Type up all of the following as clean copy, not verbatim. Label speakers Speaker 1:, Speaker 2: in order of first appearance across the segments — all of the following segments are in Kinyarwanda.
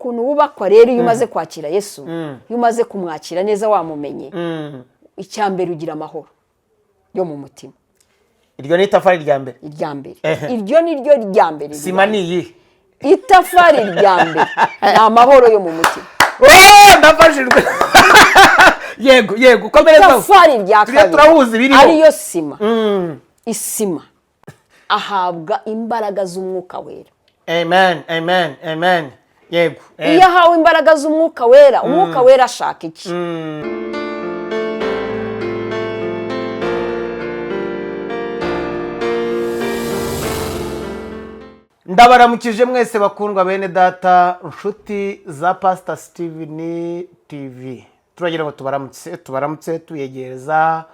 Speaker 1: ukuntu wubakwa rero iyo umaze kwakira Yesu, iyo umaze kumwakira neza wamumenye, icyambere ugira amahoro yo mu mutima.
Speaker 2: Iryo ni itafari rya mbere.
Speaker 1: Iryo ni ryo rya mbere.
Speaker 2: Sima ni iyi.
Speaker 1: Itafari rya mbere ni amahoro yo mu mutima.
Speaker 2: Ndafashijwe. Yego komereza.
Speaker 1: Itafari rya kabiri
Speaker 2: turahuza ibiriho
Speaker 1: ariyo sima. Isima ahabwa imbaraga z'umwuka wera.
Speaker 2: Amen. Yego.
Speaker 1: Iyo ahawe imbaraga z'umwuka wera, umwuka wera ashaka iki?
Speaker 2: Ndabaramukije mwese bakundwa bene data nshuti za Pastor Steven TV. Turagira ngo tubaramutse tuyegereza,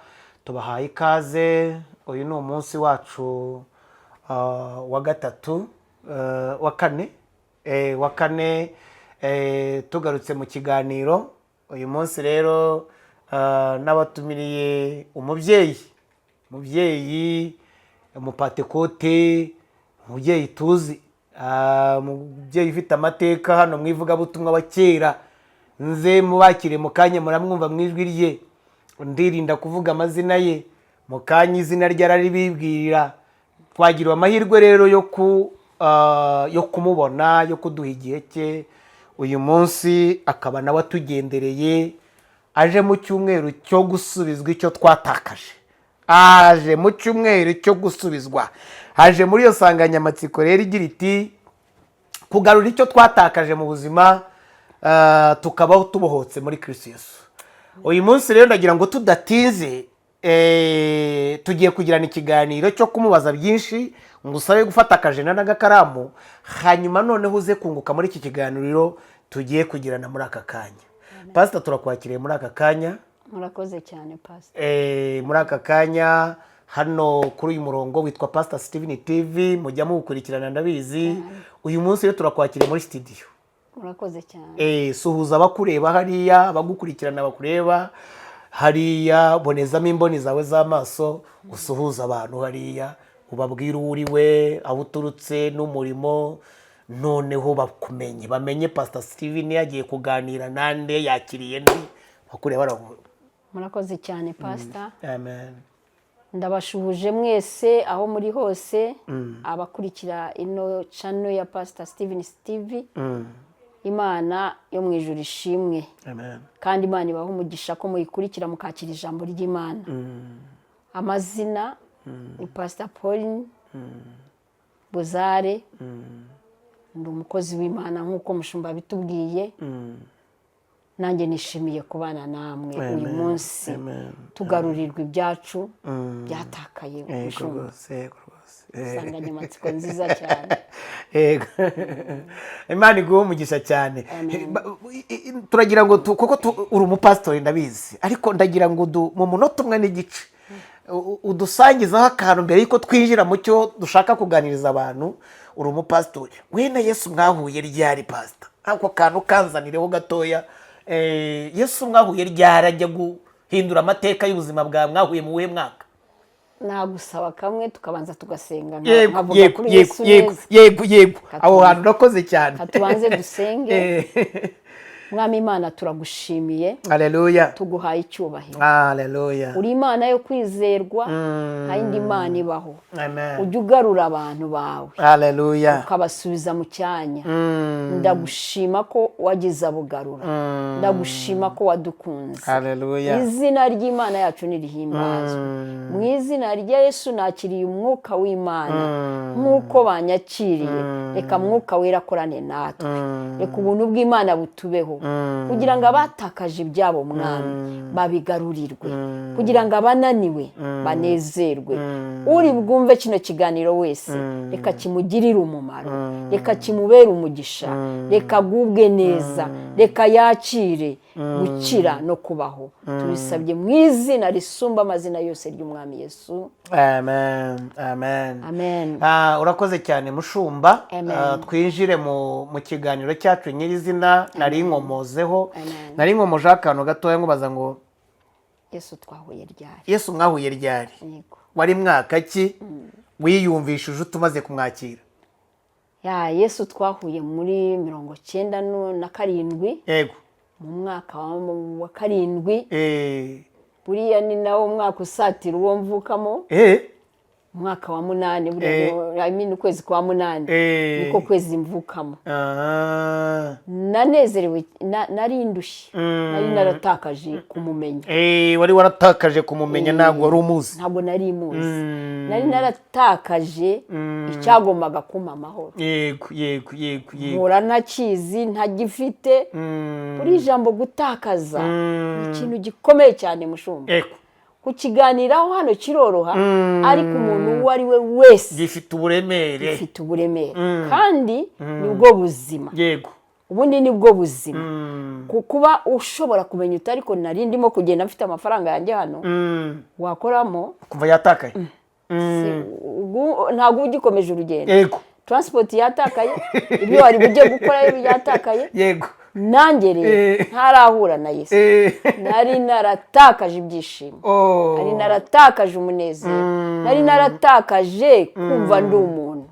Speaker 2: tubahaye ikaze. Uyu ni umunsi wacu wa gatatu, wa kane tugarutse mu kiganiro. Uyu munsi rero n'abatumiriye umubyeyi umupatekote, umubyeyi tuzi, umubyeyi ufite amateka hano mu ivugabutumwa wa kera. Nze mubakire mu kanya muramwumva mu ijwi rye, ndirinda kuvuga amazina ye, mu kanya izina rye araribibwirira. Twagiriwe amahirwe rero yo kumubona, yo kuduha igihe cye. Uyu munsi akaba nawe atugendereye, aje mu cyumweru cyo gusubizwa icyo twatakaje. Aje mu cyumweru cyo gusubizwa, haje muri iyo nsanganyamatsiko rero igira iti kugarura icyo twatakaje mu buzima, tukabaho tubohotse muri Kristo Yesu. Uyu munsi rero ndagira ngo tudatinze, tugiye kugirana ikiganiro cyo kumubaza byinshi, ngusabe gufata akajena n'agakaramu, hanyuma noneho uze kunguka muri iki kiganiro tugiye kugirana muri aka kanya. Pastor, turakwakiriye muri aka kanya.
Speaker 1: Murakoze cyane Pastor.
Speaker 2: Muri aka kanya hano kuri uyu murongo witwa Pastor Steven TV, mujya mukurikirana ndabizi. Uyu munsi rero turakwakiriye muri studio.
Speaker 1: Murakoze cyane.
Speaker 2: Suhuza abakureba hariya, abagukurikirana bakureba hariya, bonezamo imboni zawe z'amaso, usuhuza abantu hariya, ubabwira uri we, aho uturutse n'umurimo, noneho bakumenye, bamenye Pastor Steven yagiye kuganira nande, yakiriye ndi, bakureba baravuga.
Speaker 1: Murakoze cyane Pastor.
Speaker 2: Amen.
Speaker 1: Ndabashuhuje mwese aho muri hose, abakurikira ino channel ya Pastor Steven TV. Imana yo mu ijuru ishimwe.
Speaker 2: Amen.
Speaker 1: Kandi Imana ibaho umugisha ko muyikurikira mukakira ijambo ry'Imana. Amazina ni Pastor Pauline Buzare. Ndi umukozi w'Imana nk'uko mushumba bitubwiye. Nanjye nishimiye kubana namwe uyu munsi, tugarurirwa ibyacu byatakaye. Insanganyamatsiko nziza cyane.
Speaker 2: Imana iguhe umugisha cyane. Turagira ngo kuko uri umupastori ndabizi, ariko ndagira ngo mu munota umwe n'igice udusangizaho akantu mbere yuko twinjira mu cyo dushaka kuganiriza abantu. Uri umupastori, we na Yesu mwahuye ryari Pastor? Ako kantu kanzanireho gatoya. Yesu mwahuye ryari, ajya guhindura amateka y'ubuzima bwawe, mwahuye mu wuhe mwaka?
Speaker 1: Nagusaba kamwe tukabanza tugasenga nkavuga kuri Yesu neza.
Speaker 2: Yego aho hantu urakoze cyane.
Speaker 1: Tubanze dusenge. Mwami Imana turagushimiye.
Speaker 2: Haleluya.
Speaker 1: Tuguhaye icyubahiro.
Speaker 2: Haleluya.
Speaker 1: Uri Imana yo kwizerwa, nta yindi Imana ibaho.
Speaker 2: Amen.
Speaker 1: Ujya ugarura abantu bawe.
Speaker 2: Haleluya.
Speaker 1: Ukabasubiza mu cyanya. Ndagushima ko wagize abugarura. Ndagushima ko wadukunze.
Speaker 2: Haleluya.
Speaker 1: Izina ry'Imana yacu nirihimbazwe. Mu izina rya Yesu nakiriye umwuka w'Imana nk'uko banyakiriye. Reka mwuka wera akorane natwe. Reka ubuntu bw'Imana butubeho, kugira ngo abatakaje ibyabo mwami babigarurirwe, kugira ngo abananiwe banezerwe. Uri bwumve kino kiganiro wese, reka kimugirire umumaro, reka kimubere umugisha, reka agubwe neza, reka yakire gukira no kubaho. Tubisabye mu izina risumba amazina yose ry'umwami Yesu.
Speaker 2: Amen. Urakoze cyane mushumba. Twinjire mu kiganiro cyacu nyirizina. Nari nkomozeho, nari nkomojeho akantu gatoya nkubaza ngo
Speaker 1: Yesu twahuye ryari?
Speaker 2: Yesu mwahuye ryari? Wari mwaka ki wiyumvishije utumaze kumwakira?
Speaker 1: Yesu twahuye muri 1997
Speaker 2: yego
Speaker 1: mu mwaka wa 7 buriya ni nawo mwaka usatira uwo mvukamo umwaka wa 8 buriya ukwezi kwa 8 niko kwezi mvukamo. Nanezerewe nari indushye nari naratakaje kumumenya.
Speaker 2: Wari waratakaje kumumenya ntabwo wari umuzi?
Speaker 1: Ntabwo nari muzi, nari naratakaje icyagombaga kumpa amahoro.
Speaker 2: Yego
Speaker 1: mpora ntakizi ntagifite. Buri ijambo gutakaza ni ikintu gikomeye cyane mushumba. Kukiganiraho hano kiroroha ariko umuntu uwo ari we wese
Speaker 2: gifite uburemere
Speaker 1: kandi nibwo buzima.
Speaker 2: Yego
Speaker 1: ubundi nibwo buzima kuba ushobora kumenya uti ariko nari ndimo kugenda mfite amafaranga yanjye hano wakoramo
Speaker 2: kuva yatakaye
Speaker 1: ntabwo ugikomeje urugendo.
Speaker 2: Yego
Speaker 1: transport yatakaye ibyo wari bujye gukora yatakaye.
Speaker 2: Yego
Speaker 1: nanjye rero ntarahura na Yesu nari naratakaje ibyishimo, nari naratakaje umunezero, nari naratakaje kumva ndi umuntu.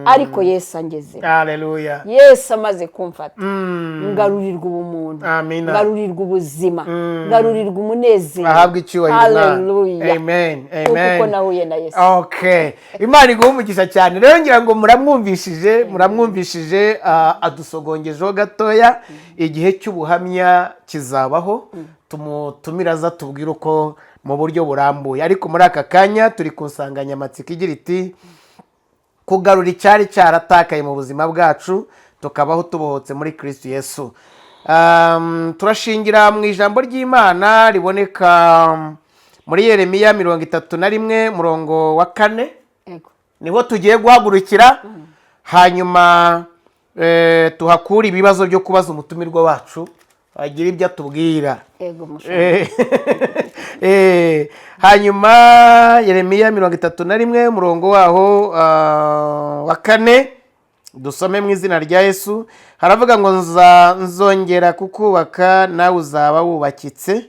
Speaker 1: Ariko Yesu angeze,
Speaker 2: haleluya,
Speaker 1: Yesu amaze kumfata ngarurirwa ubumuntu, ngarurirwa ubuzima, ngarurirwa umunezero.
Speaker 2: Ahabwa icyubahiro.
Speaker 1: Haleluya,
Speaker 2: amen
Speaker 1: kuko nahuye na Yesu.
Speaker 2: Okay, Imana iguhumugisha cyane. Rero ngira ngo muramwumvishije adusogongejeho gatoya. Igihe cy'ubuhamya kizabaho, tumutumira aza tubwire uko mu buryo burambuye. Ariko muri aka kanya turi ku nsanganyamatsiko igira iti kugarura icyari cyaratakaye mu buzima bwacu tukabaho tubohotse muri Kristo Yesu. Turashingira mu ijambo ry'Imana riboneka muri Yeremiya 31 murongo wa 4. Niho tugiye guhagurukira hanyuma tuhakura ibibazo byo kubaza umutumirwa wacu agira ibyo atubwira. Hanyuma Yeremiya 31 murongo waho wa 4 dusome mu izina rya Yesu. Haravuga ngo nzongera kukubaka nawe uzaba wubakitse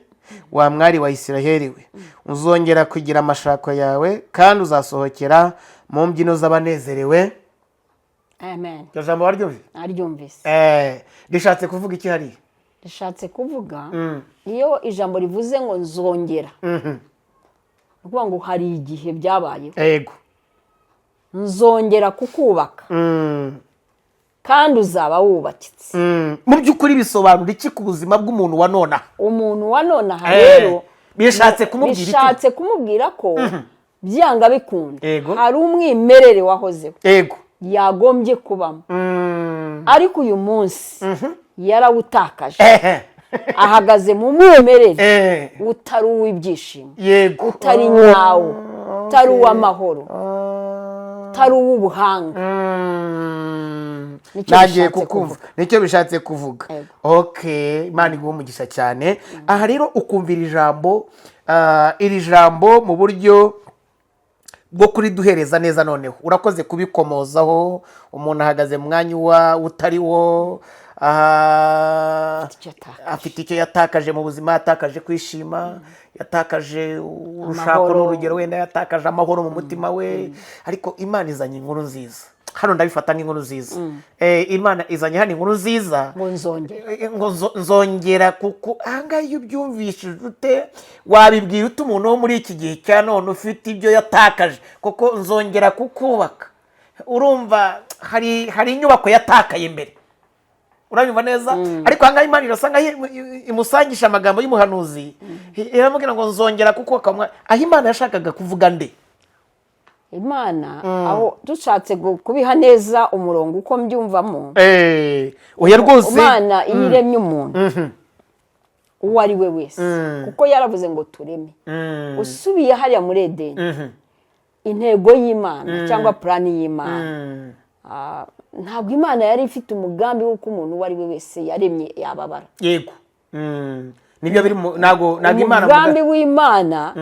Speaker 2: wa mwari wa Isiraheli we. Uzongera kugira amashako yawe kandi uzasohokera mu mbyino z'abanezerewe.
Speaker 1: Amen.
Speaker 2: Iryo jambo
Speaker 1: waryumvise?
Speaker 2: Rishatse kuvuga iki hariya?
Speaker 1: Rishatse kuvuga iyo ijambo rivuze ngo nzongera, ukuvuga ngo hari igihe byabayeho.
Speaker 2: Yego.
Speaker 1: Nzongera kukubaka kandi uzaba wubakitse.
Speaker 2: Mu by'ukuri bisobanura iki ku buzima bw'umuntu wa nona?
Speaker 1: Umuntu wa nona rero
Speaker 2: bishatse
Speaker 1: kumubwira ko byanga bikunda hari umwimerere wahozeho.
Speaker 2: Yego.
Speaker 1: Yagombye kubamo. Ariko uyu munsi yarawutakaje. Ahagaze mu mwimerere utari uw'ibyishimo, utari nyawo, utari uw'amahoro, utari uw'ubuhanga.
Speaker 2: Nagiye kukumva nicyo bishatse kuvuga. Okay, Imana iguhumugisha cyane. Aha rero ukumvira iri jambo mu buryo bwo kuriduhereza neza. Noneho urakoze kubikomozaho. Umuntu ahagaze mu mwanya utari wo, afite icyo yatakaje mu buzima, yatakaje kwishima, yatakaje urushako n'urugero, wenda yatakaje amahoro mu mutima we. Ariko Imana izanye inkuru nziza hano, ndabifata nk'inkuru nziza. Imana izanye hano inkuru nziza ngo nzongera kuko ahangaha iyo ubyumvishije ute wabibwira ute umuntu wo muri iki gihe cya none ufite ibyo yatakaje? Kuko nzongera kukubaka, urumva hari inyubako yatakaye mbere, uranyumva neza? Ariko ahangaha Imana irasanga imusangisha amagambo y'umuhanuzi, iramubwira ngo nzongera kukubaka. Aho Imana yashakaga kuvuga nde?
Speaker 1: Imana aho dushatse kubiha neza umurongo uko mbyumvamo,
Speaker 2: oya rwose
Speaker 1: Imana iremye umuntu uwo ari we wese, kuko yaravuze ngo tureme. Usubiye hariya muri Edeni, intego y'Imana cyangwa plani y'Imana, ntabwo Imana yari ifite umugambi w'uko umuntu uwo ari we wese yaremye yababara.
Speaker 2: Yego. Nibyo biri nago Imana
Speaker 1: umugambi w'Imana.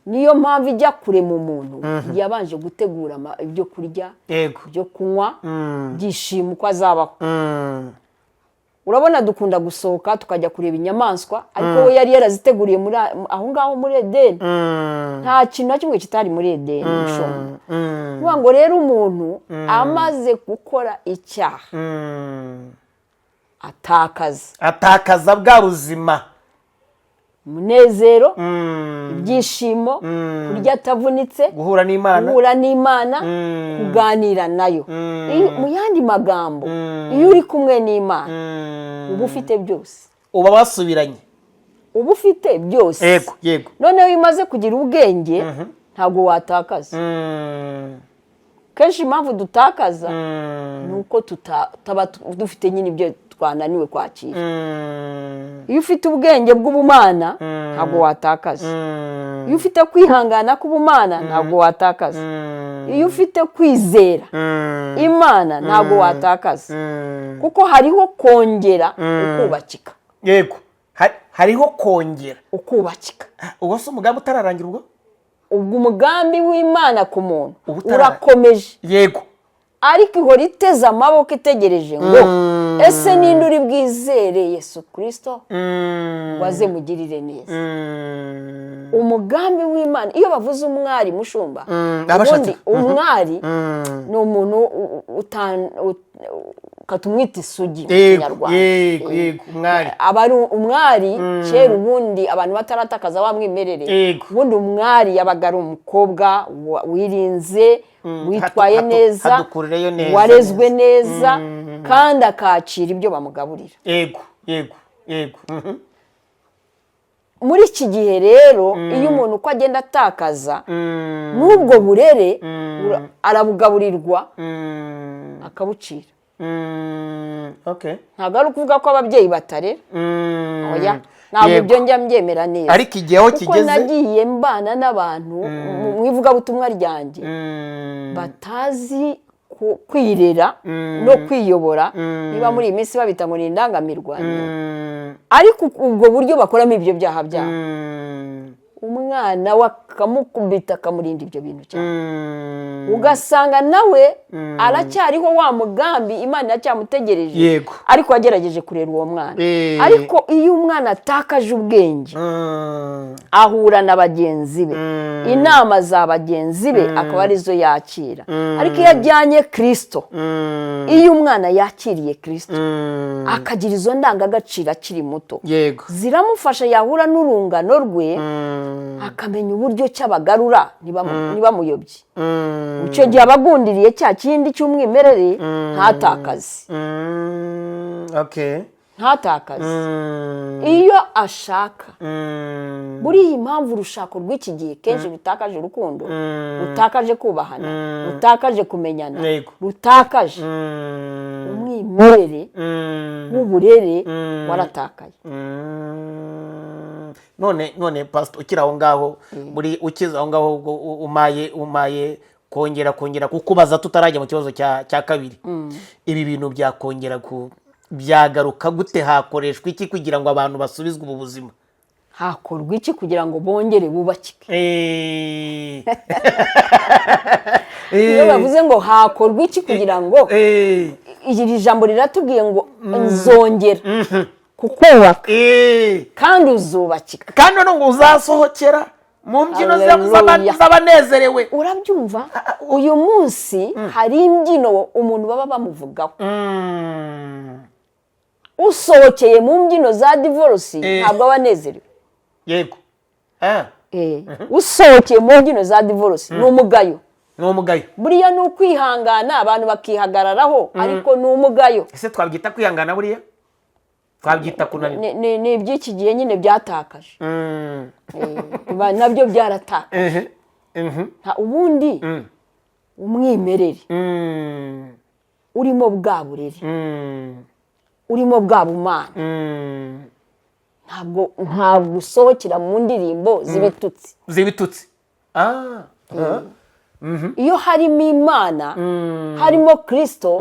Speaker 1: Niyo mpamvu ijya kure mu muntu yabanje gutegura ibyo kurya, ibyo kunywa, byishimo uko azabaho. urabona dukunda gusohoka tukajya kureba inyamaswa ariko we yari yaraziteguriye muri aho ngaho muri Edeni. Nta kintu na kimwe kitari muri Edeni mushumba. Kuvuga ngo rero umuntu amaze gukora icyaha atakaza bwa buzima, umunezero, ibyishimo, kurya atavunitse, guhura n'Imana, kuganira nayo. Mu yandi magambo, iyo uri kumwe n'Imana uba ufite byose,
Speaker 2: uba wasubiranye,
Speaker 1: uba ufite byose.
Speaker 2: Yego.
Speaker 1: Noneho iyo umaze kugira ubwenge ntabwo watakaza. Kenshi impamvu dutakaza ni uko tutaba dufite nyine ibyo twananiwe kwakira. Iyo ufite ubwenge bw'ubumana ntabwo watakaza. Iyo ufite kwihangana k'ubumana ntabwo watakaza. Iyo ufite kwizera Imana ntabwo watakaza. Kuko hariho kongera ukubakika.
Speaker 2: Yego, hariho kongera
Speaker 1: ukubakika.
Speaker 2: Ubwo se umugambi utararangira
Speaker 1: ubwo umugambi w'Imana ku muntu urakomeje.
Speaker 2: Yego.
Speaker 1: Ariko ihora iteze amaboko itegereje ngo ese ninde uri bwizere Yesu Kristo waze mugirire neza. Umugambi w'Imana iyo bavuze umwari mushumba, ubundi umwari ni umuntu katumwita isugi mu Kinyarwanda.
Speaker 2: Yego, umwari.
Speaker 1: Abari umwari kera ubundi abantu bataratakaza wamwimerere. Ubundi umwari yabaga ari umukobwa wirinze, witwaye neza, warezwe neza kandi akakira ibyo bamugaburira.
Speaker 2: Yego.
Speaker 1: Muri iki gihe rero iyo umuntu uko agenda atakaza n'ubwo burere arabugaburirwa akabucira. Ntabwo ari ukuvuga ko ababyeyi batarera, oya, ntabwo ibyo njya mbyemera neza.
Speaker 2: Ariko igihe aho kigeze,
Speaker 1: kuko nagiye mbana n'abantu mu ivugabutumwa ryanjye batazi kwirera no kwiyobora. Niba muri iyi minsi babita ngo ni indangamirwa, ariko ubwo buryo bakoramo ibyo byaha byabo, umwana wakamukubita akamurinda ibyo bintu cyane, ugasanga nawe aracyariho wa mugambi Imana iracyamutegereje, ariko wagerageje kurera uwo mwana. Ariko iyo umwana atakaje ubwenge ahura na bagenzi be, inama za bagenzi be akaba arizo yakira. Ariko iyo ajyanye Kristo, iyo umwana yakiriye Kristo akagira izo ndangagaciro akiri muto, ziramufasha yahura n'urungano rwe akamenya uburyo cy'abagarura ntibamuyobye. Icyo gihe abagundiriye cya kindi cy'umwimerere ntatakaze. Ntatakaze. Iyo ashaka, buriya impamvu urushako rw'iki gihe kenshi rutakaje urukundo, rutakaje kubahana, rutakaje kumenyana, rutakaje umwimerere w'uburere waratakaye.
Speaker 2: None pastor ukiri aho ngaho, muri ukiza aho ngaho umaye kongera kukubaza tutarajya mu kibazo cya kabiri. Ibi bintu byakongera byagaruka gute? Hakoreshwa iki kugira ngo abantu basubizwe ubu buzima?
Speaker 1: Hakorwa iki kugira ngo bongere bubakike? Iyo bavuze ngo hakorwa iki kugira ngo, iri jambo riratubwiye ngo nzongera kukubaka kandi uzubakika,
Speaker 2: kandi ngo uzasohokera mu mbyino z'abanezerewe.
Speaker 1: Urabyumva? Uyu munsi hari imbyino umuntu baba bamuvugaho. Usohokeye mu mbyino za divorce ntabwo abanezerewe.
Speaker 2: Yego.
Speaker 1: Usohokeye mu mbyino za divorce ni umugayo.
Speaker 2: Buriya
Speaker 1: ni ukwihangana abantu bakihagararaho, ariko ni umugayo.
Speaker 2: Ese twabyita kwihangana buriya? Twabyita kunanira?
Speaker 1: Ni iby'iki gihe nyine byatakaje. Nabyo byaratakaje. Ubundi umwimerere urimo bwa burere, urimo bwa bumana, ntabwo usohokera mu ndirimbo
Speaker 2: z'ibitutsi.
Speaker 1: Iyo harimo Imana, harimo Kristo,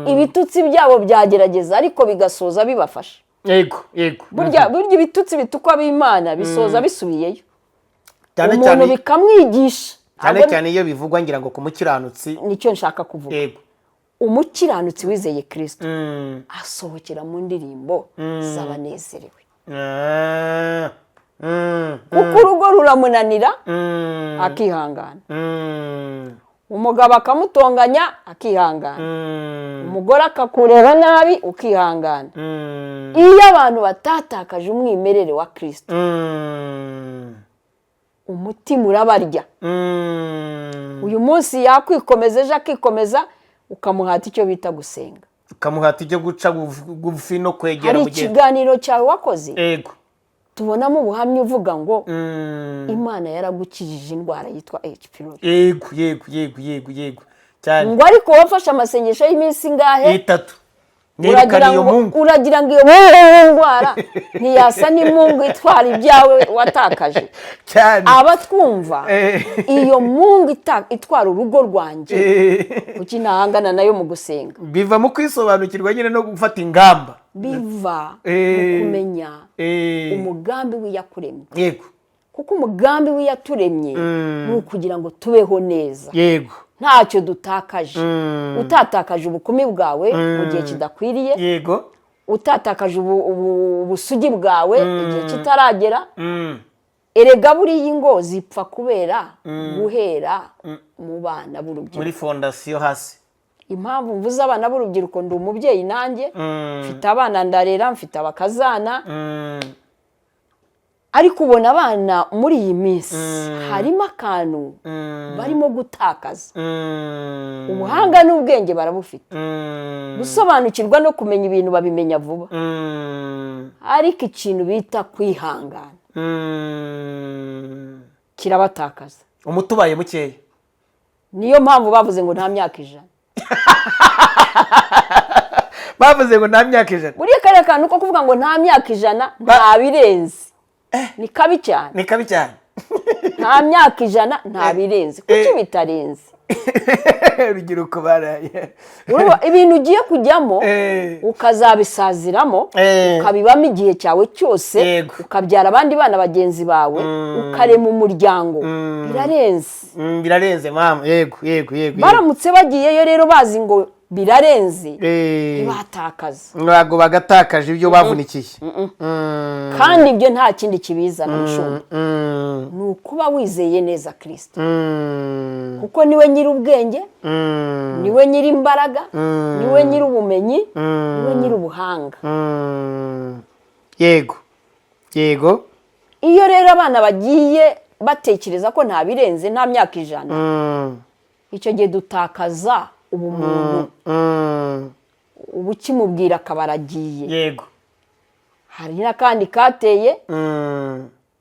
Speaker 1: ibitutsi byabo byagerageza ariko bigasoza bibafasha.
Speaker 2: Yego.
Speaker 1: Burya ibitutsi bitukwa b'Imana bisoza bisubiyeyo, umuntu bikamwigisha.
Speaker 2: Cyane iyo bivugwa ngira ngo ku mukiranutsi,
Speaker 1: nicyo nshaka kuvuga. umukiranutsi wizeye Kristo asohokera mu ndirimbo z'abanezerewe kuko urugo ruramunanira akihangana, umugabo akamutonganya akihangana, umugore akakureba nabi ukihangana. Iyo abantu batatakaje umwimerere wa Kristo umutima urabarya. Uyu munsi yakwikomeza ejo akikomeza ukamuhata icyo bita gusenga,
Speaker 2: ukamuhata icyo guca bugufi no kwegera
Speaker 1: hari
Speaker 2: mugenzi.
Speaker 1: ikiganiro cyawe wakoze
Speaker 2: Yego.
Speaker 1: tubonamo ubuhamya uvuga ngo Imana yaragukijije indwara yitwa H. pylori.
Speaker 2: Yego cyane.
Speaker 1: Ngo ariko wafashe amasengesho y'iminsi ingahe?
Speaker 2: 3. Nerekana iyo Mungu.
Speaker 1: Uragira ngo iyo ndwara ntiyasa n'Imungu itwara ibyawe watakaje.
Speaker 2: Cyane.
Speaker 1: Abatwumva iyo Mungu itwara urugo rwanjye kuki ntahangana nayo mu gusenga.
Speaker 2: Biva mu kwisobanukirwa nyine no gufata ingamba.
Speaker 1: Biva mu kumenya umugambi w'iyakuremye.
Speaker 2: Yego.
Speaker 1: Kuko umugambi w'iyaturemye ni ukugira ngo tubeho neza.
Speaker 2: Yego.
Speaker 1: Ntacyo dutakaje. Utatakaje ubukumi bwawe mu gihe kidakwiriye.
Speaker 2: Yego.
Speaker 1: Utatakaje ubusugi bwawe igihe kitaragera. Erega buriya ingo zipfa kubera guhera mu bana b'urubyiruko.
Speaker 2: Muri fondasiyo hasi.
Speaker 1: Impamvu mvuze abana b'urubyiruko ndi umubyeyi nanjye mfite abana ndarera, mfite abakazana. Ariko ubona abana muri iyi minsi harimo akantu barimo gutakaza. Ubuhanga n'ubwenge barabufite, gusobanukirwa no kumenya ibintu babimenya vuba, ariko ikintu bita kwihangana kirabatakaza.
Speaker 2: Umutubaye mukeya.
Speaker 1: Niyo mpamvu bavuze ngo nta myaka 100.
Speaker 2: Bavuze ngo nta myaka 100.
Speaker 1: Buriya kare kantu ko kuvuga ngo nta myaka 100 nta birenze. Ni kabi cyane.
Speaker 2: Ni kabi cyane.
Speaker 1: Nta myaka 100 nta birenze. Kuki bitarenze?
Speaker 2: Urubyiruko baraye.
Speaker 1: Ibintu ugiye kujyamo ukazabisaziramo, ukabibamo igihe cyawe cyose, ukabyara abandi bana bagenzi bawe, ukarema umuryango. Birarenze.
Speaker 2: Birarenze mama. Yego.
Speaker 1: Baramutse bagiyeyo rero bazi ngo birarenze ntibatakaza.
Speaker 2: Ntabwo bagatakaje ibyo bavunikiye.
Speaker 1: Kandi ibyo nta kindi kibizana mushumba. Ni ukuba wizeye neza Kristo. Kuko niwe nyiri ubwenge, niwe nyiri imbaraga, niwe nyiri ubumenyi, niwe nyiri ubuhanga.
Speaker 2: Yego.
Speaker 1: Iyo rero abana bagiye batekereza ko nta birenze, nta myaka 100, icyo gihe dutakaza ubumuntu. Ubu kimubwira akabaragiye.
Speaker 2: Yego.
Speaker 1: Hari n'akandi kateye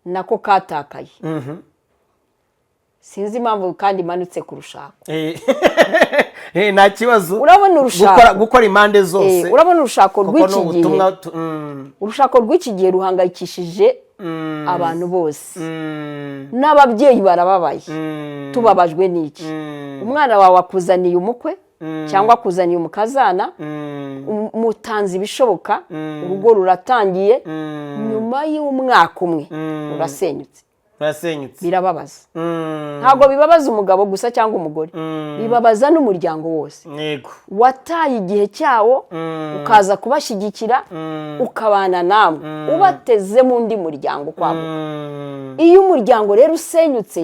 Speaker 1: nako katakaye. Sinzi impamvu kandi manutse ku rushako.
Speaker 2: Nta kibazo.
Speaker 1: Urabona urushako
Speaker 2: gukora impande zose.
Speaker 1: Urabona urushako rw'iki gihe. Urushako rw'iki gihe ruhangayikishije abantu bose. N'ababyeyi barababaye. Tubabajwe n'iki? Umwana wawe akuzaniye umukwe cyangwa akuzaniye umukazana, mutanze ibishoboka, urugo ruratangiye, nyuma y'umwaka umwe rurasenyutse. Birababaza. Ntabwo bibabaza umugabo gusa cyangwa umugore, bibabaza n'umuryango wose. Wataye igihe cyawo ukaza kubashyigikira, ukabana namwe ubateze mu ndi muryango kwabo. Iyo umuryango rero usenyutse,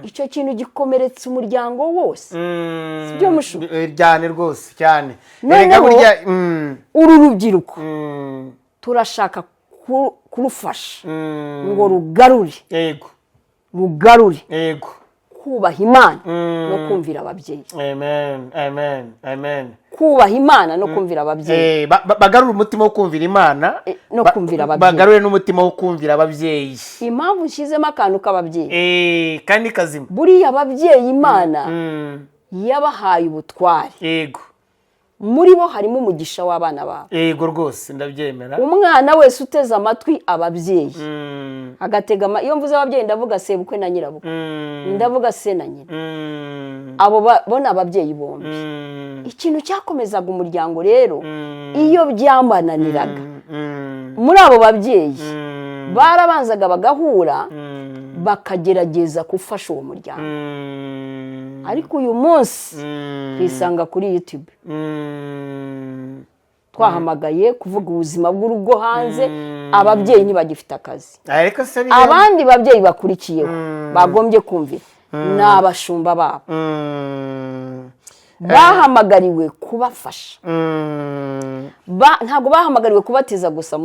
Speaker 1: icyo kintu gikomeretsa umuryango wose. Sibyo mushu?
Speaker 2: Cyane rwose cyane.
Speaker 1: Uru rubyiruko turashaka kurufasha ngo rugarure.
Speaker 2: Yego.
Speaker 1: Rugarure.
Speaker 2: Yego.
Speaker 1: Kubaha Imana no kumvira ababyeyi.
Speaker 2: Amen.
Speaker 1: Kubaha Imana no kumvira ababyeyi.
Speaker 2: Bagarure umutima wo kumvira Imana
Speaker 1: no kumvira ababyeyi.
Speaker 2: Bagarure n'umutima wo kumvira ababyeyi.
Speaker 1: Impamvu nshizemo akantu k'ababyeyi.
Speaker 2: Kandi kazima.
Speaker 1: Buriya ababyeyi Imana yabahaye ubutware.
Speaker 2: Yego.
Speaker 1: Muri bo harimo umugisha w'abana babo.
Speaker 2: Yego rwose ndabyemera.
Speaker 1: Umwana wese uteze amatwi ababyeyi agatega iyo mvuze ababyeyi ndavuga sebukwe na nyirabukwe, ndavuga se na nyina. Abo bona ababyeyi bombi. Ikintu cyakomezaga umuryango rero iyo byamananiraga muri abo babyeyi barabanzaga bagahura bakagerageza gufasha uwo muryango. ariko uyu munsi twisanga kuri YouTube twahamagaye kuvuga ubuzima bw'urugo hanze ababyeyi ntibagifite akazi abandi babyeyi bakurikiyeho bagombye kumvira ni abashumba babo bahamagariwe kubafasha ntabwo bahamagariwe kubatiza gusa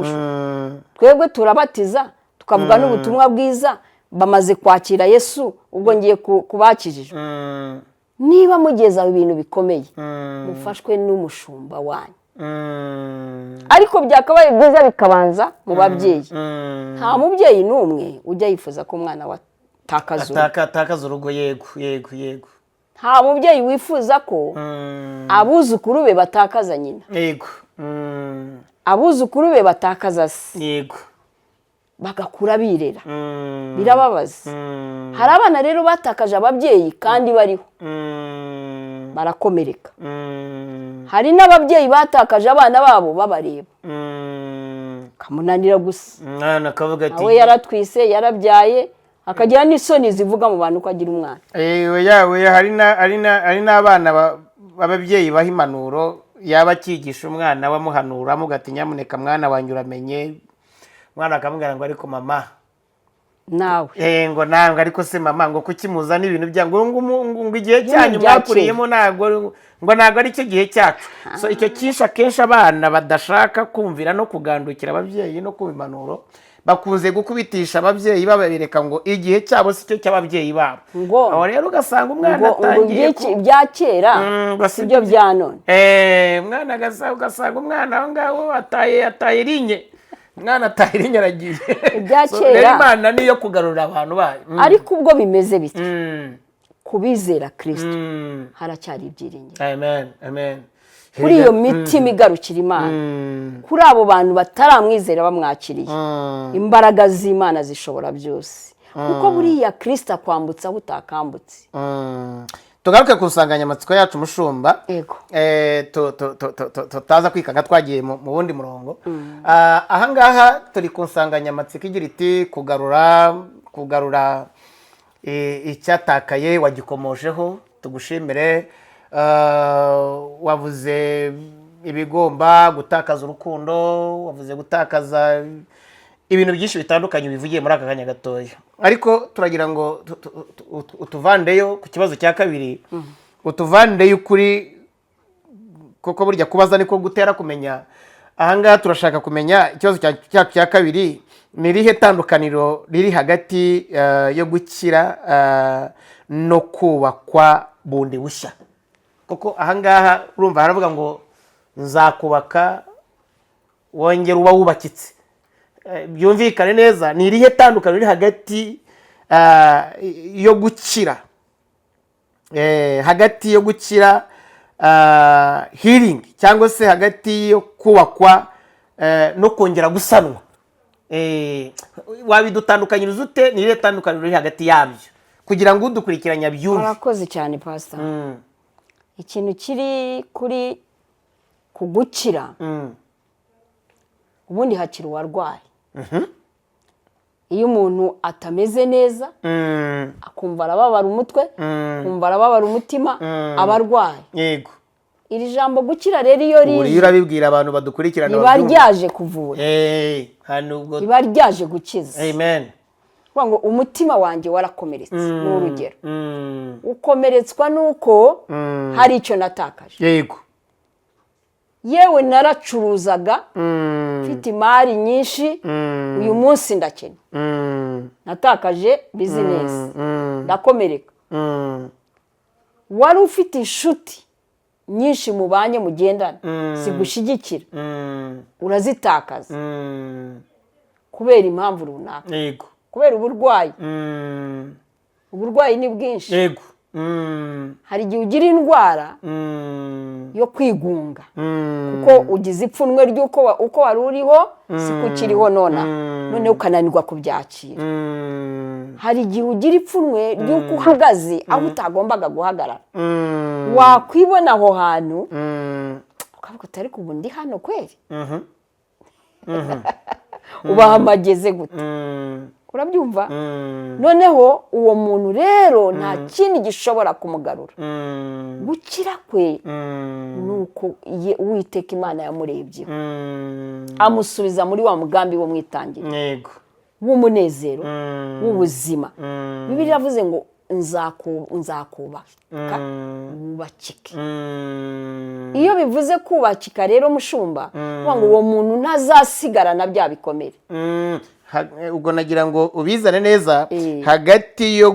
Speaker 1: twebwe turabatiza tukavuga n'ubutumwa bwiza bamaze kwakira Yesu ubwo ngiye kubakijije niba mugezaho ibintu bikomeye mufashwe n'umushumba wanyu ariko byakabaye byiza bikabanza mu babyeyi nta mubyeyi n'umwe ujya yifuza ko umwana we atakaza
Speaker 2: urugo yego
Speaker 1: nta mubyeyi wifuza ko abuzukuru be batakaza nyina
Speaker 2: yego
Speaker 1: abuzukuru be batakaza se
Speaker 2: yego
Speaker 1: bagakura birera birababaza hari abana rero batakaje ababyeyi kandi bariho barakomereka hari n'ababyeyi batakaje abana babo babareba kamunanira gusa
Speaker 2: umwana akavuga ati
Speaker 1: nawe yaratwise yarabyaye akagira n'isoni zivuga mu bantu ko agira umwana
Speaker 2: hari n'abana b'ababyeyi baha impanuro yaba akigisha umwana bamuhanura amugati nyamuneka mwana wanjye uramenye umwana akamubwira ngo ariko mama
Speaker 1: nawe
Speaker 2: ngo ntabwo ariko se mama ngo kuki muzana ibintu bya ngo igihe cyanyu mwakuriyemo ntabwo ari cyo gihe cyacu so icyo cyinshi akenshi abana badashaka kumvira no kugandukira ababyeyi no kuba impanuro bakunze gukubitisha ababyeyi babereka ngo igihe cyabo si cyo cy'ababyeyi babo aho rero ugasanga umwana atangiye
Speaker 1: ibya kera si byo bya none
Speaker 2: umwana ugasanga umwana aho ngaho ataye rinye umwana ataye rinye aragiye
Speaker 1: ibya kera
Speaker 2: Imana niyo kugarura abantu bayo
Speaker 1: ariko ubwo bimeze bityo kubizera Kristo haracyari ibyiringiro
Speaker 2: amen
Speaker 1: kuri iyo mitima igarukira Imana kuri abo bantu bataramwizera bamwakiriye imbaraga z'Imana zishobora byose kuko buriya Kristo akwambutsa aho utakambutse
Speaker 2: tugaruke ku nsanganyamatsiko yacu mushumba tutaza kwikanga twagiye mu wundi murongo ahangaha turi ku nsanganyamatsiko igira iti kugarura icyatakaye wagikomojeho tugushimire wavuze ibigomba gutakaza urukundo wavuze gutakaza ibintu byinshi bitandukanye bivugiye muri aka kanya gatoya ariko turagira ngo utuvandeyo ku kibazo cya kabiri utuvandeyo ukuri kuko burya kubaza niko gutera kumenya ahangaha turashaka kumenya ikibazo cyacu cya kabiri ni irihe tandukaniro riri hagati yo gukira no kubakwa bundi bushya kuko ahangaha urumva haravuga ngo nzakubaka wongera uba wubakitse byumvikane neza ni irihe tandukaniro riri hagati yo gukira healing cyangwa se hagati yo kubakwa no kongera gusanwa wabidutandukanyiriza ute ni irihe tandukaniro riri hagati yabyo kugira ngo udukurikiranya byumve
Speaker 1: urakoze cyane pastor ikintu kiri kuri kugukira ubundi hakiri uwarwaye iyo umuntu atameze neza akumva arababara umutwe akumva arababara umutima aba arwaye
Speaker 2: yego
Speaker 1: iri jambo gukira rero iyo rije
Speaker 2: urabibwira abantu badukurikirana
Speaker 1: riba ryaje kuvura riba ryaje gukiza
Speaker 2: amen
Speaker 1: ngo umutima wanjye warakomeretse ni urugero ukomeretswa nuko hari icyo natakaje
Speaker 2: yego
Speaker 1: yewe naracuruzaga mfite imari nyinshi uyu munsi ndakena natakaje bizinesi ndakomereka wari ufite inshuti nyinshi mubanye mugendana zigushyigikira urazitakaza kubera impamvu runaka
Speaker 2: yego
Speaker 1: kubera uburwayi uburwayi ni bwinshi
Speaker 2: yego
Speaker 1: hari igihe ugira indwara yo kwigunga kuko ugize ipfunwe ry'uko uko wari uriho si kukiriho noneho ukananirwa kubyakira hari igihe ugira ipfunwe ry'uko uhagaze aho utagombaga guhagarara wakwibona aho hantu ukavuga uti ariko ubu ndi hano kweri ubahamageze gute urabyumva noneho uwo muntu rero nta kindi gishobora kumugarura gukira kwe nuko Uwiteka Imana yamurebyeho amusubiza muri wa mugambi wo mwitangiriro
Speaker 2: yego
Speaker 1: w'umunezero w'ubuzima Bibiliya yavuze ngo nzakubaka wubakike iyo bivuze kubakika rero mushumba ngo uwo muntu ntazasigarana bya bikomere
Speaker 2: ubwo nagira ngo ubizane neza hagati yo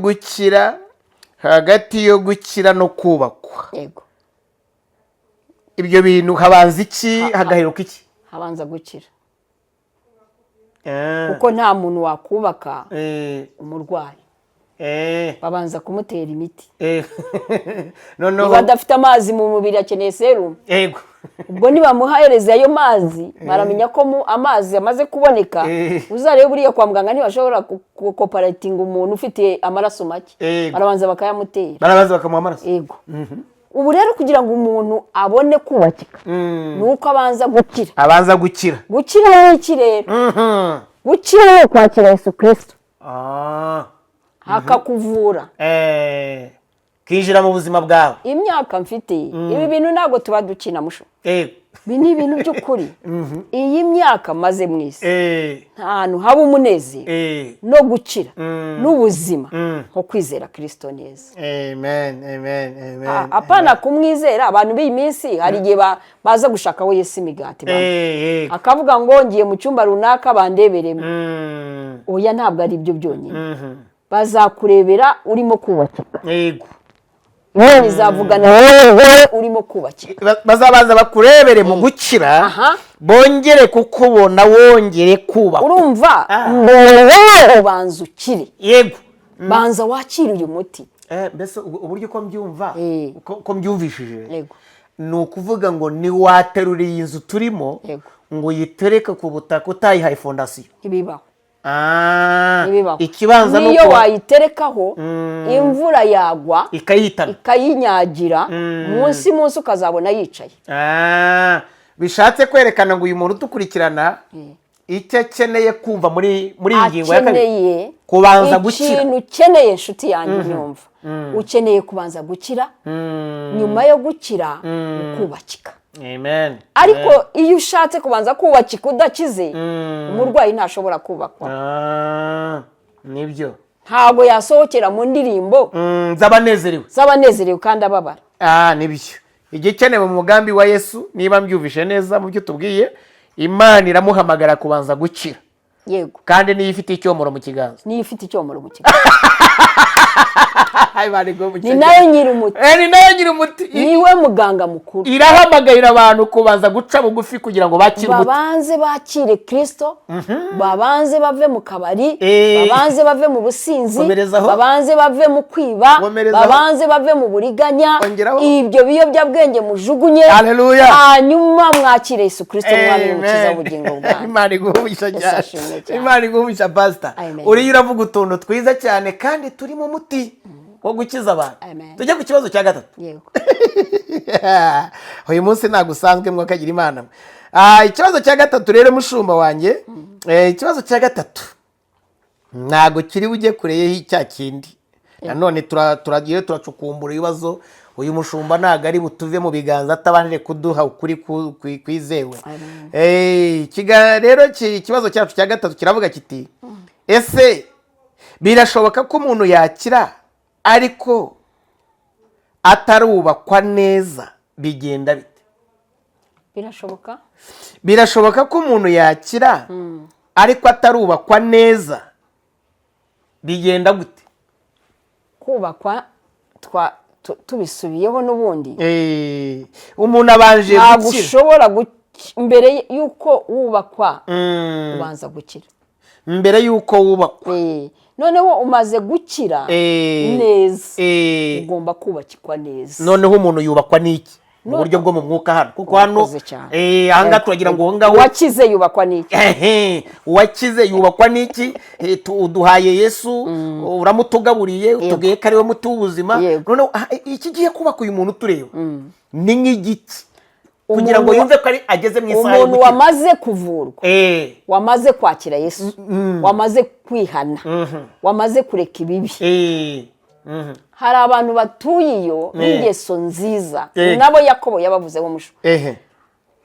Speaker 2: gukira no kubakwa
Speaker 1: yego
Speaker 2: ibyo bintu habanza iki hagaheruka iki
Speaker 1: habanza gukira kuko nta muntu wakubaka umurwayi babanza kumutera imiti niba adafite amazi mu mubiri akeneye serumu
Speaker 2: yego
Speaker 1: ubwo nibamuhereza ayo mazi baramenya ko amazi amaze kuboneka uzarebe buriya kwa muganga ntibashobora gukoparatinga umuntu ufite amaraso make barabanza bakayamutera
Speaker 2: barabanza bakamuha amaraso
Speaker 1: yego ubu rero kugira ngo umuntu abone kubakika ni uko abanza gukira gukira ni iki rero gukira ni kwakira Yesu Kristo hakakuvura
Speaker 2: kinjira mu buzima bwawe
Speaker 1: imyaka mfite ibi bintu ntabwo tuba dukina musho ibi ni ibintu by'ukuri iyi myaka maze mu isi nta hantu haba umunezero no gukira n'ubuzima nko kwizera Kristo neza apana kumwizera abantu b'iyi minsi hari igihe baza gushaka we Yesu imigati akavuga ngo ngiye mu cyumba runaka bandeberemo oya ntabwo ari ibyo byonyine bazakurebera urimo kubakika
Speaker 2: yego
Speaker 1: Imana izavugana wowe urimo kubakika
Speaker 2: bazabanza bakurebere mu gukira bongere kukubona wongere kubaka
Speaker 1: urumva wowe ubanza ukire
Speaker 2: yego
Speaker 1: banza wakire uyu muti
Speaker 2: mbese uburyo ko mbyumva ko mbyumvishije ni ukuvuga ngo ni waterura iyi nzu turimo ngo uyitereke ku butaka utayihaye fondasiyo
Speaker 1: ntibibaho
Speaker 2: ikibanza nuko
Speaker 1: niyo wayiterekaho imvura yagwa ikayinyagira munsi ukazabona yicaye
Speaker 2: bishatse kwerekana ngo uyu muntu udukurikirana icyo akeneye kumva muri iyi ngingo ya kabiri kubanza gukira
Speaker 1: ikintu ukeneye inshuti yanjye nyumva ukeneye kubanza gukira nyuma yo gukira ukubakika
Speaker 2: amen
Speaker 1: ariko iyo ushatse kubanza kubakika udakize umurwayi ntashobora kubakwa
Speaker 2: nibyo
Speaker 1: ntabwo yasohokera mu ndirimbo z'abanezerewe kandi ababara
Speaker 2: nibyo igikenewe mu mugambi wa Yesu niba mbyumvishe neza mu byo tubwiye Imana iramuhamagara kubanza gukira
Speaker 1: yego
Speaker 2: kandi niyo ifite icyomoro mu kiganza
Speaker 1: ni nayo nyir'umuti niwe muganga mukuru
Speaker 2: irahamagarira abantu kubanza guca bugufi kugira ngo bakire umuti
Speaker 1: babanze bakire Kristo babanze bave mu kabari babanze bave mu businzi babanze bave mu kwiba babanze bave mu buriganya ibyo biyobyabwenge mujugunye hanyuma mwakire Yesu Kristo mwami n'umukiza w'ubugingo bwanyu
Speaker 2: Imana igumisha pastor uri uravuga utuntu twiza cyane kandi turi mu muti wo gukiza abantu tujye ku kibazo cya gatatu uyu munsi ntabwo usanzwe mwakagira Imana ikibazo cya gatatu rero mushumba wanjye ikibazo cya gatatu ntabwo kiri bujye kureyeho icya kindi nanone turagiye turacukumbura ibibazo uyu mushumba ntabwo ari butuve mu biganza atabanire kuduha ukuri kwizewe rero ikibazo cyacu cya gatatu kiravuga kiti ese birashoboka ko umuntu yakira ariko atarubakwa neza bigenda bite birashoboka ko umuntu yakira ariko atarubakwa neza bigenda gute
Speaker 1: kubakwa tubisubiyeho n'ubundi
Speaker 2: umuntu abanje gukira
Speaker 1: ntabwo ushobora mbere y'uko wubakwa ubanza gukira
Speaker 2: mbere y'uko wubakwa
Speaker 1: noneho umaze gukira neza ugomba kubakikwa neza
Speaker 2: noneho umuntu yubakwa n'iki mu buryo bwo mu mwuka hano kuko hano ahangaha turagira ngo ngaho
Speaker 1: uwakize yubakwa n'iki
Speaker 2: uwakize yubakwa n'iki uduhaye Yesu uramutugaburiye utubwiye ko ari we muti w'ubuzima noneho iki gihe kubaka uyu muntu tureba ni nk'igiki kugira ngo yumve ko ageze mu isaha
Speaker 1: umuntu wamaze kuvurwa wamaze kwakira Yesu wamaze kwihana wamaze kureka ibibi hari abantu batuye iyo n'ingeso nziza nabo Yakobo yabavuzeho musho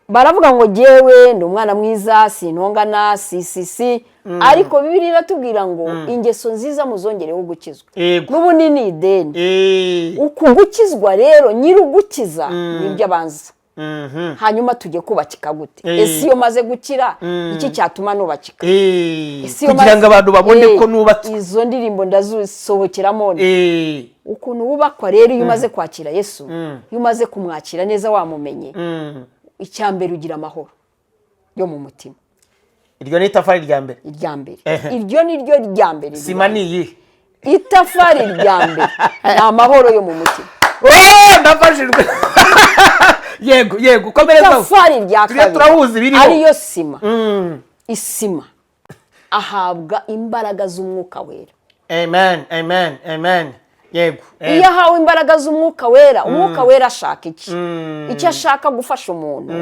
Speaker 1: baravuga ngo jewe ndi umwana mwiza sintongana si ariko Bibiliya iratubwira ngo ingeso nziza muzongereho gukizwa n'ubundi ni ideni ukugukizwa rero nyirugukiza nibyo abanza hanyuma tujye kubakika gute ese iyo maze gukira iki cyatuma nubakika
Speaker 2: kugira ngo abantu babone ko nubatse
Speaker 1: izo ndirimbo ndazusohokeramo ukuntu wubakwa rero iyo umaze kwakira Yesu iyo umaze kumwakira neza wamumenye icyambere ugira amahoro yo mu mutima
Speaker 2: iryo ni itafari rya mbere
Speaker 1: iryo ni ryo rya mbere
Speaker 2: sima ni iyi
Speaker 1: itafari rya mbere ni amahoro yo mu mutima
Speaker 2: ndafashijwe yego komereza
Speaker 1: itafari rya kabiri
Speaker 2: turahuza ibiriho
Speaker 1: ariyo sima isima ahabwa imbaraga z'umwuka wera
Speaker 2: amen yego
Speaker 1: iyo ahawe imbaraga z'umwuka wera umwuka wera ashaka iki icyo ashaka gufasha umuntu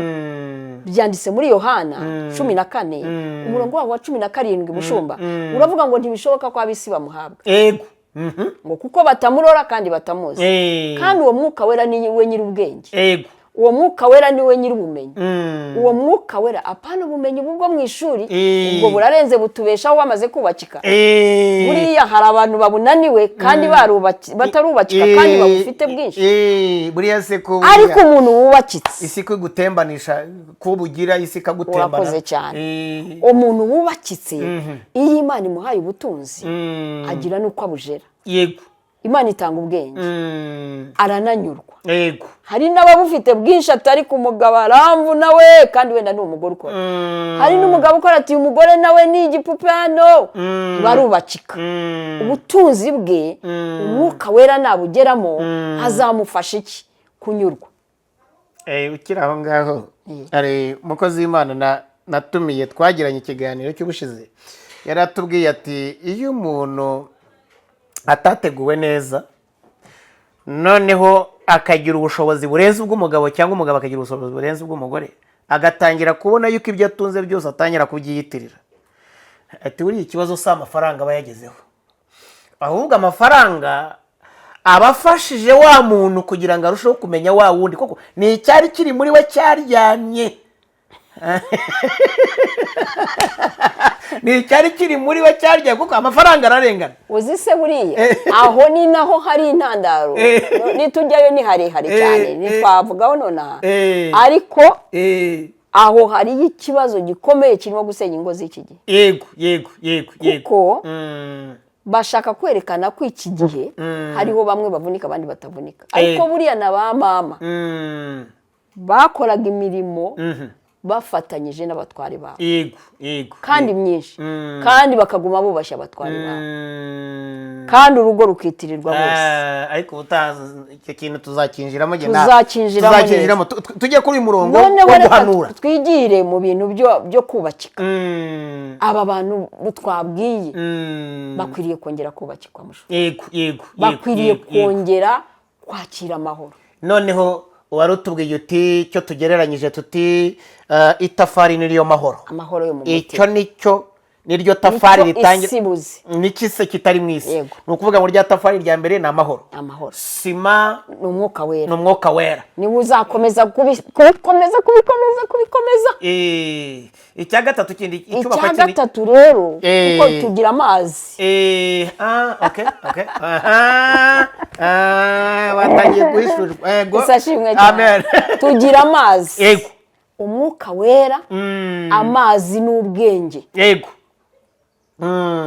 Speaker 1: byanditse muri Yohana 14 umurongo wa 17 mushumba uravuga ngo ntibishoboka ko abisi bamuhabwa
Speaker 2: yego
Speaker 1: ngo kuko batamurora kandi batamuzi kandi uwo mwuka wera ni we nyiri ubwenge
Speaker 2: yego
Speaker 1: uwo mwuka wera ni we nyiri ubumenyi uwo mwuka wera apana ubumenyi bwo mu ishuri ubwo burarenze butubeshaho wamaze kubakika buriya hari abantu babunaniwe kandi batarubakika kandi babufite bwinshi
Speaker 2: buriya se ko
Speaker 1: ariko umuntu wubakitse
Speaker 2: isi ko gutembanisha ko bugira isi kagutembana
Speaker 1: urakoze cyane umuntu wubakitse iyo Imana imuhaye ubutunzi agira nuko abujera
Speaker 2: yego
Speaker 1: Imana itanga ubwenge arananyurwa
Speaker 2: yego
Speaker 1: hari n'ababufite bwinshi atari ku mugabo aramvu nawe kandi wenda ni umugore ukora hari n'umugabo ukora ati umugore nawe ni igipupe hano barubakika ubutunzi bwe umwuka wera nabugeramo azamufasha iki kunyurwa
Speaker 2: ukiri aho ngaho ari umukozi w'Imana natumiye twagiranye ikiganiro cy'ubushize yari atubwiye ati iyo umuntu atateguwe neza noneho akagira ubushobozi burenze ubw'umugabo cyangwa umugabo akagira ubushobozi burenze ubw'umugore agatangira kubona yuko ibyo atunze byose atangira kubyiyitirira ati buriya ikibazo si amafaranga aba yagezeho ahubwo amafaranga aba afashije wa muntu kugira ngo arusheho kumenya wa wundi koko ni icyari kiri muri we cyaryamye ni icyari kiri muri we cyarya kuko amafaranga ararengana
Speaker 1: uzi se buriya aho ni naho hari intandaro nitujyayo ni harehare cyane ntitwavugaho nonaha ariko aho hariyo ikibazo gikomeye kirimo gusenya ingo z'iki gihe
Speaker 2: yego
Speaker 1: kuko bashaka kwerekana ko iki gihe hariho bamwe bavunika abandi batavunika ariko buriya na ba mama bakoraga imirimo bafatanyije n'abatwari babo kandi myinshi kandi bakaguma bubashya abatwari babo kandi urugo rukitirirwa bose
Speaker 2: ariko icyo kintu tuzakinjiramo tujye kuri uyu murongo wo guhanura
Speaker 1: twigire mu bintu byo kubakika aba bantu twabwiye bakwiriye kongera kubakikwa bakwiriye kongera kwakira amahoro
Speaker 2: noneho wari utubwiye uti cyo tugereranyije tuti itafari niriyo mahoro
Speaker 1: amahoro yo mu mutima
Speaker 2: icyo nicyo niryo tafari ritangira n'ikise kitari mu isi ni ukuvuga ngo rya tafari rya mbere ni amahoro sima
Speaker 1: ni
Speaker 2: umwuka wera
Speaker 1: niwe uzakomeza kubikomeza
Speaker 2: icya gatatu kindi
Speaker 1: icya gatatu rero kuko tugira amazi
Speaker 2: watangiye guhishurirwa
Speaker 1: isashimwe cyane tugira amazi umwuka wera amazi n'ubwenge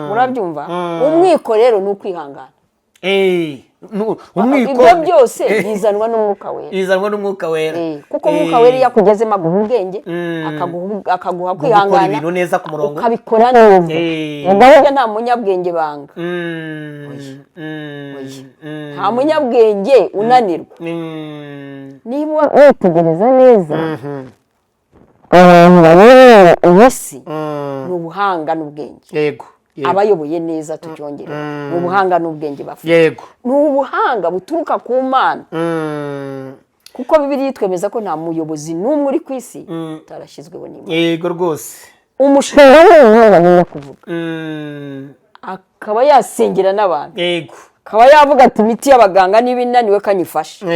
Speaker 1: murabyumva umwiko rero ni ukwihangana ibyo byose bizanwa
Speaker 2: n'umwuka wera
Speaker 1: kuko umwuka wera iyo akugezemo aguha ubwenge akaguha kwihangana ukabikora neza ubwo nta munyabwenge banga nta munyabwenge unanirwa niba witegereza neza abantu bayoboye iyi si ni ubuhanga n'ubwenge abayoboye neza tucyongere ni ubuhanga n'ubwenge bafite ni ubuhanga buturuka ku Mana kuko Bibiliya itwemeza ko nta muyobozi n'umwe uri ku isi utarashyizweho n'Imana.
Speaker 2: yego rwose.
Speaker 1: Umushumba w'umuntu bamenya kuvuga akaba yasengera n'abantu,
Speaker 2: yego,
Speaker 1: akaba yavuga ati imiti y'abaganga niba inaniwe kanyifashe.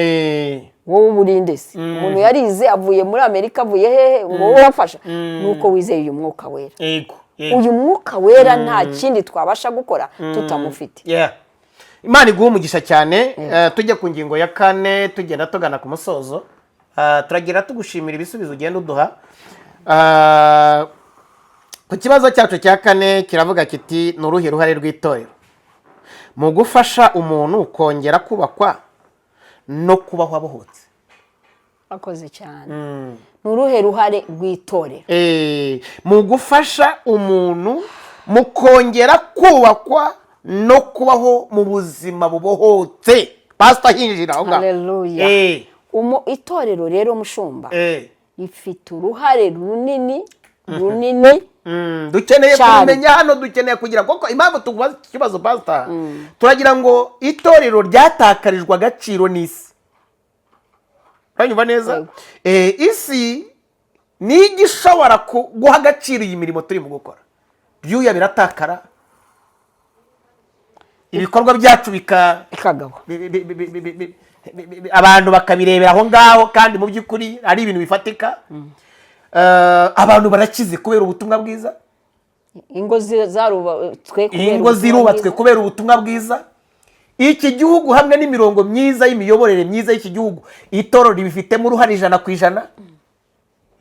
Speaker 1: Wowe uburinde se umuntu yarize avuye muri Amerika avuye hehe ngo wowe urafasha? Nuko wizeye uyu mwuka wera.
Speaker 2: yego,
Speaker 1: uyu mwuka wera nta kindi twabasha gukora tutamufite.
Speaker 2: Imana iguha umugisha cyane. Tujya ku ngingo ya 4 tugenda tugana ku musozo. Turagira tugushimira ibisubizo ugenda uduha. Ku kibazo cyacu cya 4 kiravuga kiti ni uruhe ruhare rw'itorero mu gufasha umuntu kongera kubakwa no kubaho abohotse?
Speaker 1: Akoze cyane. Ni uruhe ruhare rw'itorero
Speaker 2: mu gufasha umuntu mu kongera kubakwa no kubaho mu buzima bubohotse? Pastor hinjira aho ngaho.
Speaker 1: Haleluya. Itorero rero mushumba rifite uruhare runini
Speaker 2: dukeneye kumenya hano, dukeneye kugira kuko impamvu tubaza ikibazo Pastor, turagira ngo itorero ryatakarijwe agaciro n'isi. Uranyumva neza? Isi ni igishobora guha agaciro iyi mirimo turi mu gukora. Byuya biratakara, ibikorwa byacu bikagaho, abantu bakabirebera aho ngaho, kandi mu by'ukuri ari ibintu bifatika. Abantu barakize kubera ubutumwa bwiza,
Speaker 1: ingo
Speaker 2: zirubatswe kubera ubutumwa bwiza. Iki gihugu hamwe n'imirongo myiza y'imiyoborere myiza y'iki gihugu, itorero ribifitemo uruhare 100%,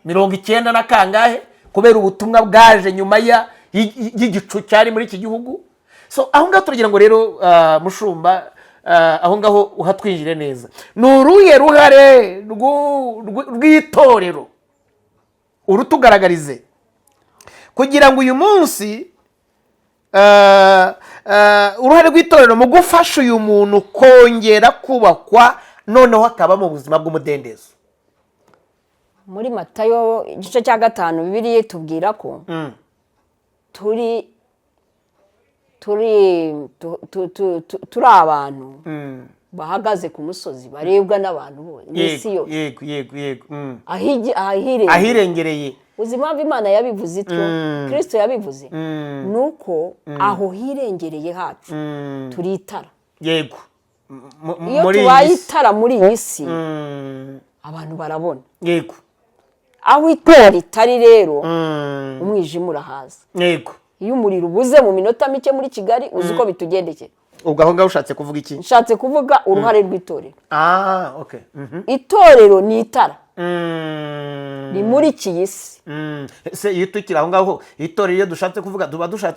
Speaker 2: 90 na kangahe, kubera ubutumwa bwaje nyuma y'igicu cyari muri iki gihugu. So aho ngaho turagira ngo rero mushumba, aho ngaho uhatwinjire neza, ni uruhe ruhare rw'itorero urutugaragarize kugira ngo uyu munsi uruhare rw'itorero mu gufasha uyu muntu kongera kubakwa noneho akaba mu buzima bw'umudendezo.
Speaker 1: Muri Matayo igice cya 5 Bibiliya tubwira ko turi abantu bahagaze ku musozi barebwa n'abantu bose n'isi yose.
Speaker 2: Yego.
Speaker 1: Ahirengereye. Uzi impamvu Imana yabivuze ityo, Kristo yabivuze, nuko aho hirengereye hacu turi itara.
Speaker 2: Yego.
Speaker 1: Iyo tubaye itara muri iyi si abantu barabona.
Speaker 2: Yego.
Speaker 1: Aho itara ritari rero umwijima urahaza.
Speaker 2: Yego.
Speaker 1: Iyo umuriro ubuze mu minota mike muri Kigali uzi ko bitugendekeye.
Speaker 2: Ubwo aho ngaho ushatse kuvuga iki?
Speaker 1: Nshatse kuvuga uruhare rw'itorero.
Speaker 2: Okay.
Speaker 1: Itorero ni itara ni muri iki isi.
Speaker 2: Se iyo tukiri aho ngaho, itorero iyo dushatse kuvuga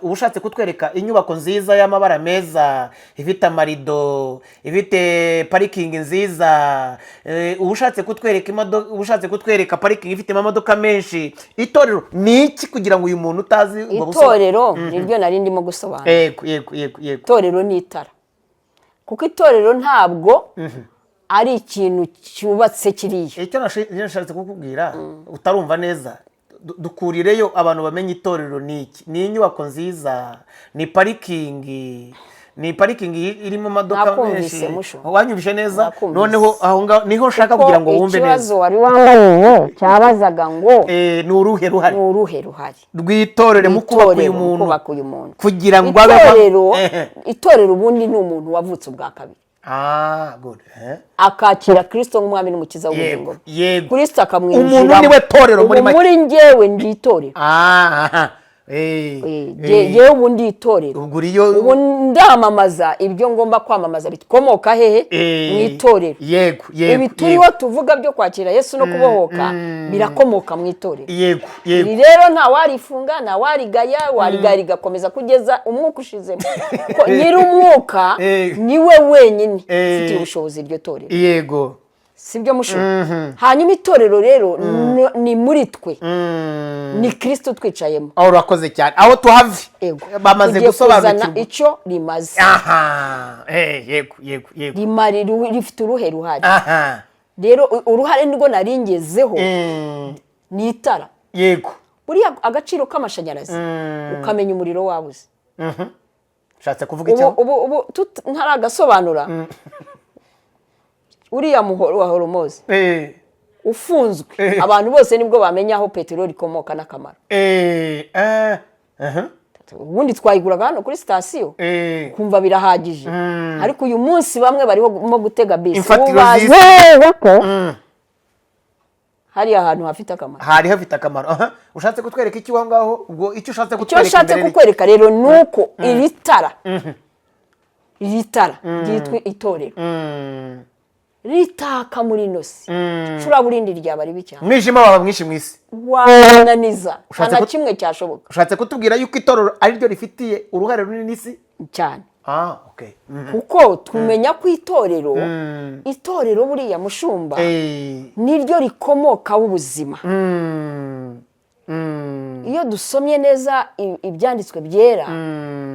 Speaker 2: ubushatse kutwereka inyubako nziza y'amabara meza, ifite amarido, ifite parikingi nziza, ubushatse kutwereka imodoka, ubushatse kutwereka parikingi ifite amamodoka menshi. Itorero ni iki kugira ngo uyu muntu utazi ubwo busobanuro? Itorero
Speaker 1: niryo nari ndimo gusobanura.
Speaker 2: Yego.
Speaker 1: Itorero ni itara, kuko itorero ntabwo ari ikintu cyubatse kiriya.
Speaker 2: Icyo nashatse kukubwira utarumva neza, dukurireyo abantu bamenye itorero ni iki. Ni inyubako nziza, ni parikingi, irimo amamodoka menshi. Wanyumvishe neza? Noneho aho ngaho niho nshaka kugira ngo wumve neza.
Speaker 1: Ikibazo wari wambaye cyabazaga ngo
Speaker 2: ni uruhe ruhare rw'itorero mu kubaka uyu muntu kugira ngo abeho.
Speaker 1: Itorero ubundi ni umuntu wavutse ubwa kabiri.
Speaker 2: Good.
Speaker 1: Akakira Kristo nk'umwami n'umukiza w'ubugingo. Kristo akamwinjiramo.
Speaker 2: Umuntu niwe torero muri make.
Speaker 1: Muri njyewe ndi itorero. Yewe ubundi itorero. Ubu ndamamaza ibyo ngomba kwamamaza bikomoka hehe? Mu itorero.
Speaker 2: Yego.
Speaker 1: Ibi turiho tuvuga byo kwakira Yesu no kubohoka birakomoka mu itorero.
Speaker 2: Yego.
Speaker 1: Rero nta warifunga, nta warigaya, warigaya rigakomeza kugeza umwuka ushizemo. Nyiri umwuka niwe wenyine ufite ubushobozi iryo torero.
Speaker 2: Yego.
Speaker 1: Sibyo mushumba. Hanyuma itorero rero ni muri twe. Ni Kristo twicayemo.
Speaker 2: Aho urakoze cyane. Aho tuhave bamaze gusobanukirwa
Speaker 1: icyo rimaze.
Speaker 2: Yego.
Speaker 1: Rimari rifite uruhe ruhare. Rero uruhare nirwo naringezeho ni itara.
Speaker 2: Yego.
Speaker 1: Buriya agaciro k'amashanyarazi ukamenya umuriro wabuze.
Speaker 2: Ushatse kuvuga icyo?
Speaker 1: Ubu ntaragasobanura. uriya muhoro wa horomozi
Speaker 2: eh
Speaker 1: ufunzwe abantu bose nibwo bamenya aho peteroli ikomoka n'akamaro. Ubundi twayiguraga hano kuri sitasiyo kumva birahagije, ariko uyu munsi bamwe bariho gutega bisi hariya ahantu hafite akamaro,
Speaker 2: hari hafite akamaro. Ushatse kutwereka iki aho ngaho? Ubwo icyo ushatse
Speaker 1: kutwereka, icyo ushatse kukwereka rero nuko iri tara ryitwa itorero ritaka muri nosi curaburindi ryaba ribi cyane,
Speaker 2: mwijima waba mwinshi mwisi
Speaker 1: wananiza nta kimwe cyashoboka.
Speaker 2: Ushatse kutubwira yuko itorero ari ryo rifitiye uruhare runini isi
Speaker 1: cyane?
Speaker 2: Okay.
Speaker 1: Kuko tumenya ko itorero buriya mushumba niryo rikomokaho ubuzima. Iyo dusomye neza ibyanditswe byera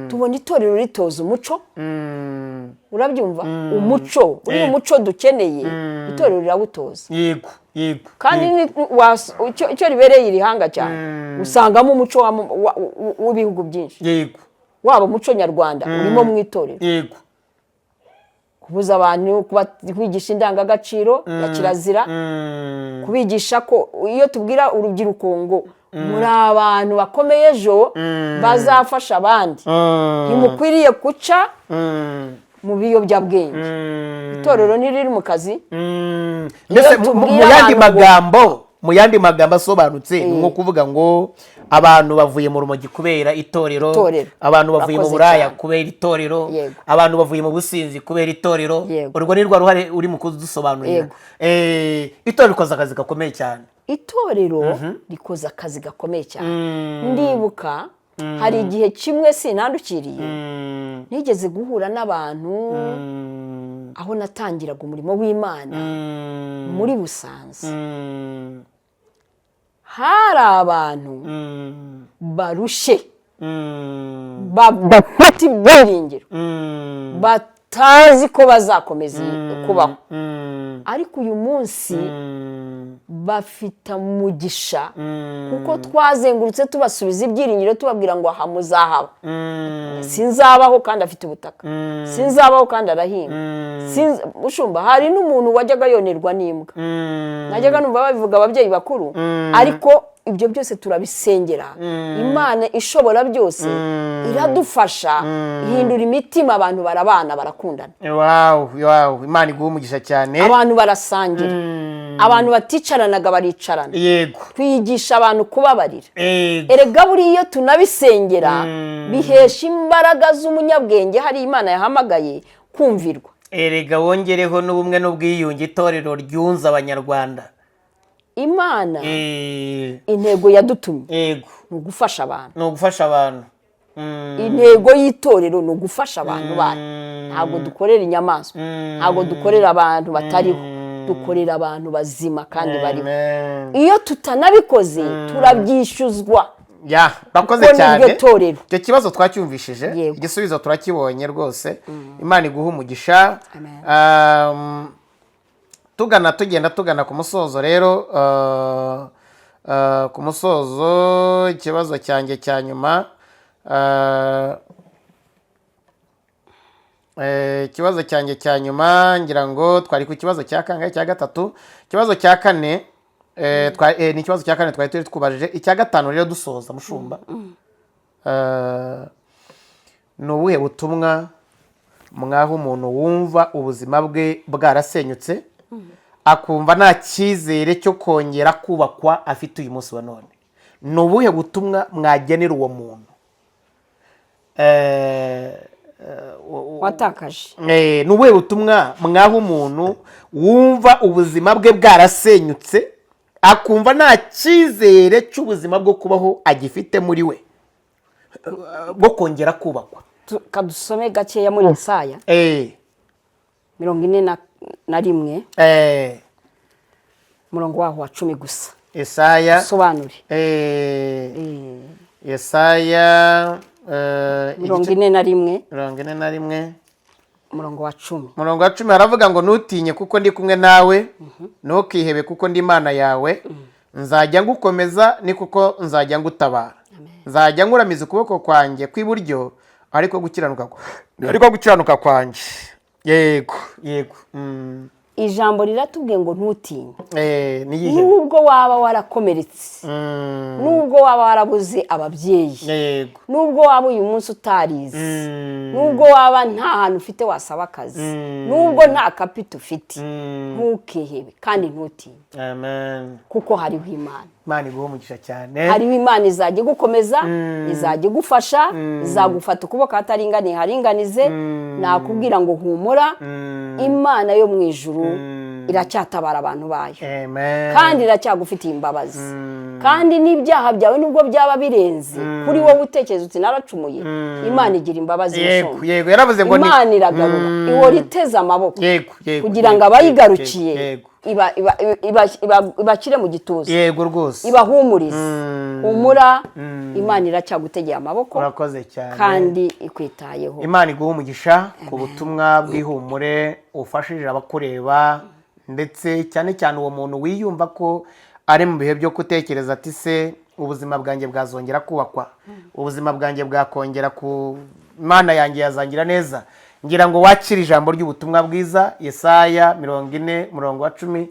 Speaker 1: tubona itorero ritoza umuco. Urabyumva? Umuco uri umuco dukeneye itorero rirawutoza.
Speaker 2: Yego
Speaker 1: kandi icyo ribereye irihanga cyane usangamo umuco w'ibihugu byinshi.
Speaker 2: Yego,
Speaker 1: waba umuco nyarwanda urimo mu itorero.
Speaker 2: Yego,
Speaker 1: kubuza abantu kwigisha indangagaciro ya kirazira, kubigisha ko iyo tubwira urubyiruko ngo muri abantu bakomeye ejo bazafasha abandi, ntimukwiriye guca mu biyobyabwenge. Itorero ntiriri mu kazi.
Speaker 2: Mbese mu yandi magambo asobanutse ni nko kuvuga ngo abantu bavuye mu rumogi kubera itorero, abantu bavuye mu buraya kubera itorero, abantu bavuye mu businzi kubera itorero. Urwo ni rwa ruhare uri mu kudusobanurira. Itorero rikoze akazi gakomeye cyane.
Speaker 1: Itorero rikoze akazi gakomeye cyane. Ndibuka hari igihe kimwe sinandukiriye nigeze guhura n'abantu aho natangiraga umurimo w'Imana muri Busanza. Hari abantu barushe bafite ibyiringiro batazi ko bazakomeza kubaho, ariko uyu munsi bafite umugisha kuko twazengurutse tubasubiza ibyiringiro tubabwira ngo aha muzahaba. Sinzabaho kandi afite ubutaka, sinzabaho kandi arahinga. Mushumba, hari n'umuntu wajyaga yonerwa n'imbwa, najyaga numva babivuga ababyeyi bakuru, ariko ibyo byose turabisengera. Imana ishobora byose iradufasha, ihindura imitima, abantu barabana barakundana.
Speaker 2: Wow, Imana iguha umugisha cyane.
Speaker 1: Abantu barasangira, abantu baticaranaga baricarana.
Speaker 2: Yego,
Speaker 1: twigisha abantu kubabarira. Erega buriya iyo tunabisengera bihesha imbaraga z'umunyabwenge hari Imana yahamagaye kumvirwa.
Speaker 2: Erega wongereho n'ubumwe n'ubwiyunge, itorero ryunze abanyarwanda.
Speaker 1: Imana intego yadutumye
Speaker 2: ni
Speaker 1: ugufasha abantu. Intego y'itorero ni ugufasha abantu bayo. Ntabwo dukorera inyamaswa, ntabwo dukorera abantu batariho, dukorera abantu bazima kandi bariho. Iyo tutanabikoze turabyishyuzwa.
Speaker 2: Bakoze cyane. Icyo kibazo twacyumvishije, igisubizo turakibonye rwose. Imana iguha umugisha. Tugenda ku musozo rero, ku musozo ikibazo cyanjye cya nyuma, ngira ngo twari ku kibazo cya kangahe? Cya gatatu. Ikibazo cya kane ni ikibazo cya kane twari twubajije. Icya gatanu rero dusoza, mushumba, ni ubuhe butumwa mwaha umuntu wumva ubuzima bwe bwarasenyutse akumva nta cyizere cyo kongera kubakwa afite uyu munsi wa none? Ni ubuhe butumwa mwagenera uwo muntu
Speaker 1: watakaje?
Speaker 2: Ni ubuhe butumwa mwaha umuntu wumva ubuzima bwe bwarasenyutse akumva nta cyizere cy'ubuzima bwo kubaho agifite muri we bwo kongera kubakwa?
Speaker 1: Kadusome gakeya muri Yesaya 41 murongo waho wa 10 gusa.
Speaker 2: Yesaya
Speaker 1: sobanuri.
Speaker 2: Yesaya
Speaker 1: 41 murongo wa 10.
Speaker 2: Murongo wa 10 haravuga ngo ntutinye kuko ndi kumwe nawe, ntukihebe kuko ndi Imana yawe, nzajya ngukomeza ni kuko nzajya ngutabara, nzajya nguramiza ukuboko kwanjye kw'iburyo ariko gukiranuka kwanjye. Yego.
Speaker 1: ijambo riratubwiye ngo ntutinye
Speaker 2: niyihe
Speaker 1: nubwo waba warakomeretse nubwo waba warabuze ababyeyi
Speaker 2: yego
Speaker 1: nubwo waba uyu munsi utarize nubwo waba nta hantu ufite wasaba akazi nubwo nta kapita ufite ntukihebe kandi ntutinye
Speaker 2: amen
Speaker 1: kuko hariho Imana
Speaker 2: iguha umugisha cyane
Speaker 1: hariho Imana izajya gukomeza izajya gufasha izagufata ukuboko hataringaniye haringanize nakubwira ngo humura Imana yo mu ijuru iracyatabara abantu bayo kandi iracyagufitiye imbabazi kandi n'ibyaha byawe nubwo byaba birenze kuri wowe utekereza uti naracumuye Imana igira imbabazi
Speaker 2: yego yaravuze ngo
Speaker 1: Imana iragarura ihora iteze amaboko kugira ngo abayigarukiye ibakire mu gituza
Speaker 2: yego rwose
Speaker 1: ibahumurize humura Imana iracyagutegeye amaboko
Speaker 2: urakoze cyane
Speaker 1: kandi ikwitayeho
Speaker 2: Imana iguha umugisha ku butumwa bw'ihumure ufashije abakureba ndetse cyane cyane uwo muntu wiyumva ko ari mu bihe byo gutekereza ati se ubuzima bwanjye bwazongera kubakwa ubuzima bwanjye bwakongera ku Imana yanjye yazangira neza ngira ngo wakire ijambo ry'ubutumwa bwiza Yesaya 40:10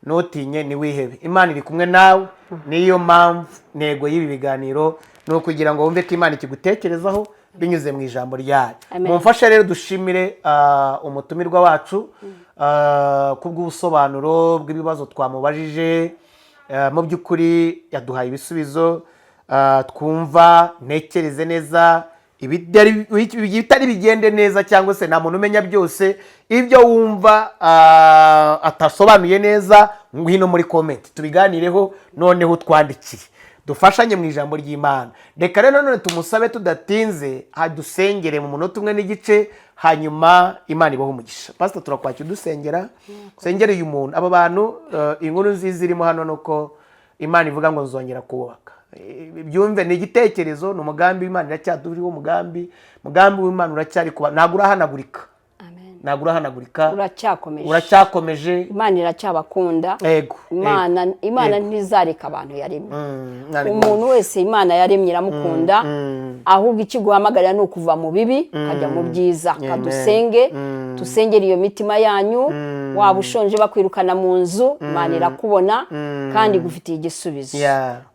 Speaker 2: ntutinye niwihebe Imana iri kumwe nawe niyo mpamvu ntego y'ibi biganiro ni ukugira ngo wumve ko Imana ikigutekerezaho binyuze mu ijambo ryayo mumfashe rero dushimire umutumirwa wacu kubw'ubusobanuro bw'ibibazo twamubajije mu by'ukuri yaduhaye ibisubizo twumva ntekereze neza ibitari bigende neza cyangwa se nta muntu umenya byose ibyo wumva atasobanuye neza ngwino muri comment tubiganireho noneho twandikire dufashanye mu ijambo ry'Imana reka rero none tumusabe tudatinze hadusengere mu munota umwe n'igice hanyuma Imana ibaho umugisha pastor turakwakira udusengera sengere uyu muntu aba bantu inkuru nziza irimo hano nuko Imana ivuga ngo nzongera kubaka byumve ni igitekerezo ni umugambi w'Imana iracyaduriho umugambi w'Imana uracyari kuba ntabwo urahanagurika ntabwo urahanagurika uracyakomeje
Speaker 1: Imana iracyabakunda Imana ntizareka abantu yaremye umuntu wese Imana yaremye iramukunda ahubwo ikiguhamagarira ni ukuva mu bibi ukajya mu byiza kadusenge tusengera iyo mitima yanyu waba ushonje bakwirukana mu nzu Imana irakubona kandi igufitiye igisubizo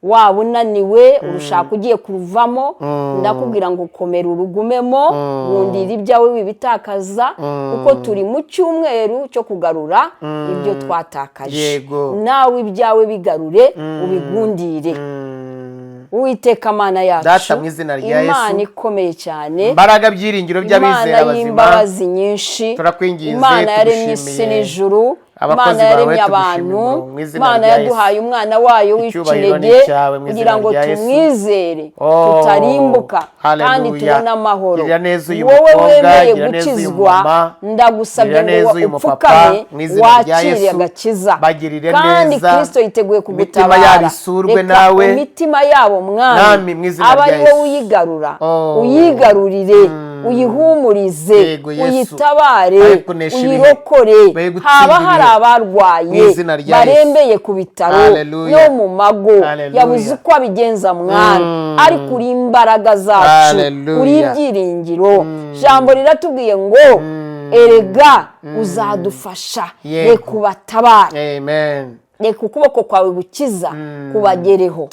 Speaker 1: waba unaniwe urushaka ugiye kuruvamo ndakubwira ngo komera urugumemo wundira ibyawe wibitakaza kuko turi mu cyumweru cyo kugarura ibyo twatakaje nawe ibyawe bigarure ubigundire Uwiteka Mana yacu Imana ikomeye cyane
Speaker 2: imbaraga byiringiro by'abizera bazima
Speaker 1: Imana y'imbabazi nyinshi Imana yaremye isi n'ijuru Imana yaremye abantu Imana yaduhaye umwana wayo w'ikinege kugira ngo tumwizere tutarimbuka kandi tubone amahoro wowe wemeye gukizwa ndagusabye ngo upfukame wakire agakiza kandi Kristo yiteguye kugutabara reka imitima yabo mwami aba ari wowe uyigarura uyigarurire uyihumurize uyitabare uyirokore haba hari abarwaye barembeye ku bitaro no mu mago yabuze uko abigenza mwana ariko uri imbaraga zacu uri ibyiringiro jambo riratubwiye ngo erega uzadufasha reka ubatabare reka ukuboko kwawe gukiza kubagereho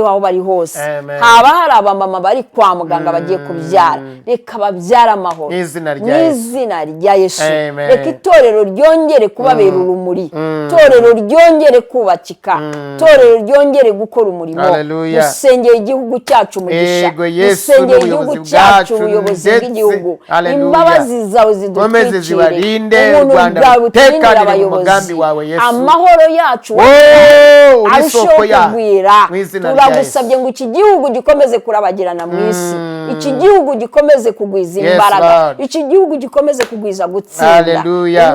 Speaker 1: aho bari hose haba hari abamama bari kwa muganga bagiye kubyara reka babyara amahoro mu izina rya Yesu reka itorero ryongere kubabera urumuri itorero ryongere kubakika itorero ryongere gukora umurimo dusengeye igihugu cyacu umugisha dusengeye igihugu cyacu ubuyobozi bw'igihugu imbabazi zawe zidutwikire ubuntu bwawe buturindira abayobozi amahoro yacu arushaho kugwira turagusabye ngo iki gihugu gikomeze kurabagirana mu isi iki gihugu gikomeze kugwiza imbaraga iki gihugu gikomeze kugwiza gutsinda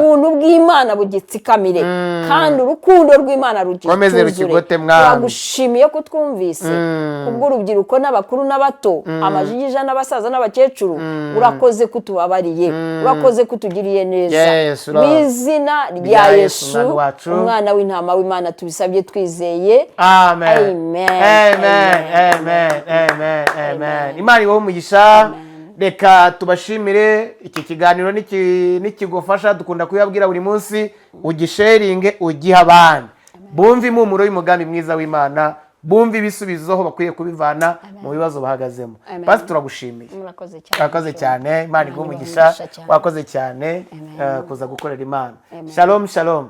Speaker 1: ubuntu bw'Imana bugitsikamire kandi urukundo rw'Imana rugituzure turagushimiye ko twumvise kubw'urubyiruko n'abakuru n'abato amajigija n'abasaza n'abakecuru urakoze kutubabariye urakoze kutugiriye neza mu izina rya Yesu umwana w'intama w'Imana tubisabye twizeye amen
Speaker 2: Imana ibahe umugisha reka tubashimire. Iki kiganiro nikigufasha dukunda kuyabwira buri munsi, ugisharinge ugiha abandi, bumve impumuro y'umugambi mwiza w'Imana, bumve ibisubizo aho bakwiye kubivana mu bibazo bahagazemo. Basi turagushimiye. Murakoze cyane. Imana iguhe umugisha. Wakoze cyane kuza gukorera Imana. Shalom.